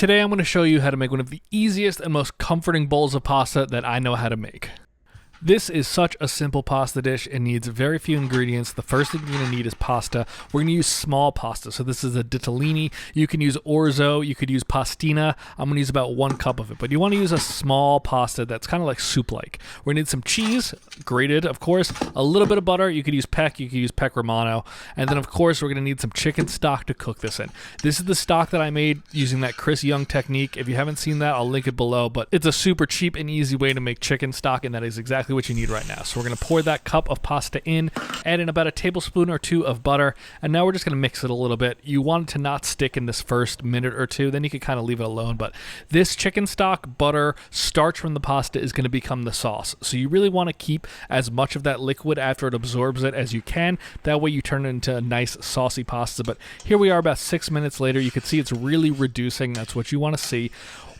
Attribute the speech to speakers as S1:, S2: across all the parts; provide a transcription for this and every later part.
S1: Today I'm going to show you how to make one of the easiest and most comforting bowls of pasta that I know how to make. This is such a simple pasta dish. It needs very few ingredients. The first thing you're going to need is pasta. We're going to use small pasta. So this is a ditalini. You can use orzo. You could use pastina. I'm going to use about 1 cup of it. But you want to use a small pasta that's kind of like soup-like. We're going to need some cheese, grated, of course. A little bit of butter. You could use Peck. You could use Peck Romano. And then, of course, we're going to need some chicken stock to cook this in. This is the stock that I made using that Chris Young technique. If you haven't seen that, I'll link it below. But it's a super cheap and easy way to make chicken stock, and that is exactly what you need right now. So we're going to pour that cup of pasta in, add in about a tablespoon or 2 of butter, and now we're just going to mix it a little bit. You want it to not stick in this first minute or two, then you can kind of leave it alone. But this chicken stock, butter, starch from the pasta is going to become the sauce. So you really want to keep as much of that liquid after it absorbs it as you can. That way you turn it into a nice saucy pasta. But here we are about 6 minutes later. You can see it's really reducing. That's what you want to see.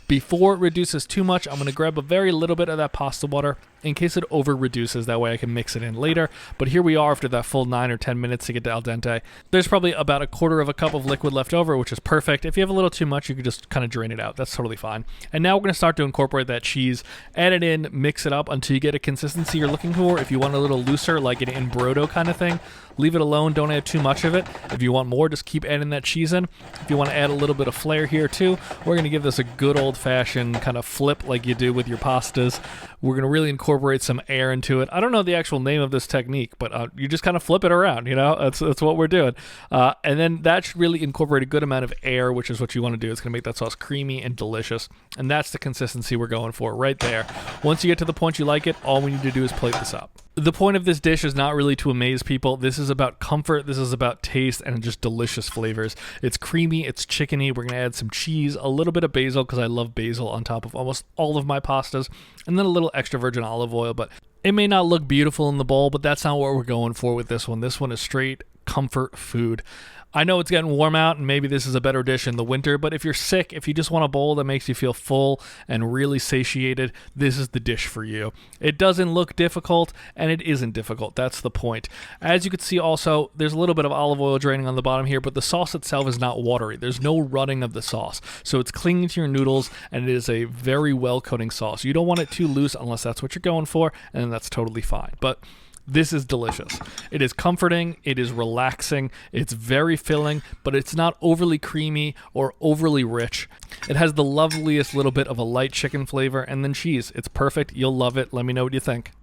S1: Before it reduces too much, I'm going to grab a very little bit of that pasta water in case it over reduces. That way I can mix it in later. But here we are after that full 9 or 10 minutes to get to al dente. There's probably about 1/4 of a cup of liquid left over, which is perfect. If you have a little too much, you can just kind of drain it out. That's totally fine. And now we're going to start to incorporate that cheese. Add it in, mix it up until you get a consistency you're looking for. If you want a little looser, like an imbrodo kind of thing, leave it alone. Don't add too much of it. If you want more, just keep adding that cheese in. If you want to add a little bit of flair here too, we're going to give this a good old-fashioned kind of flip like you do with your pastas. We're going to really incorporate some air into it. I don't know the actual name of this technique, but you just kind of flip it around, you know? That's what we're doing. And then that should really incorporate a good amount of air, which is what you want to do. It's going to make that sauce creamy and delicious. And that's the consistency we're going for right there. Once you get to the point you like it, all we need to do is plate this up. The point of this dish is not really to amaze people. This is about comfort. This is about taste and just delicious flavors. It's creamy. It's chickeny. We're going to add some cheese, a little bit of basil because I love basil on top of almost all of my pastas, and then a little extra virgin olive oil. But it may not look beautiful in the bowl, but that's not what we're going for with this one. This one is straight comfort food. I know it's getting warm out and maybe this is a better dish in the winter, but if you're sick, if you just want a bowl that makes you feel full and really satiated, this is the dish for you. It doesn't look difficult and it isn't difficult. That's the point. As you can see also, there's a little bit of olive oil draining on the bottom here, but the sauce itself is not watery. There's no running of the sauce. So it's clinging to your noodles and it is a very well coating sauce. You don't want it too loose unless that's what you're going for, and that's totally fine. But this is delicious. It is comforting, it is relaxing, it's very filling, but it's not overly creamy or overly rich. It has the loveliest little bit of a light chicken flavor and then cheese. It's perfect. You'll love it. Let me know what you think.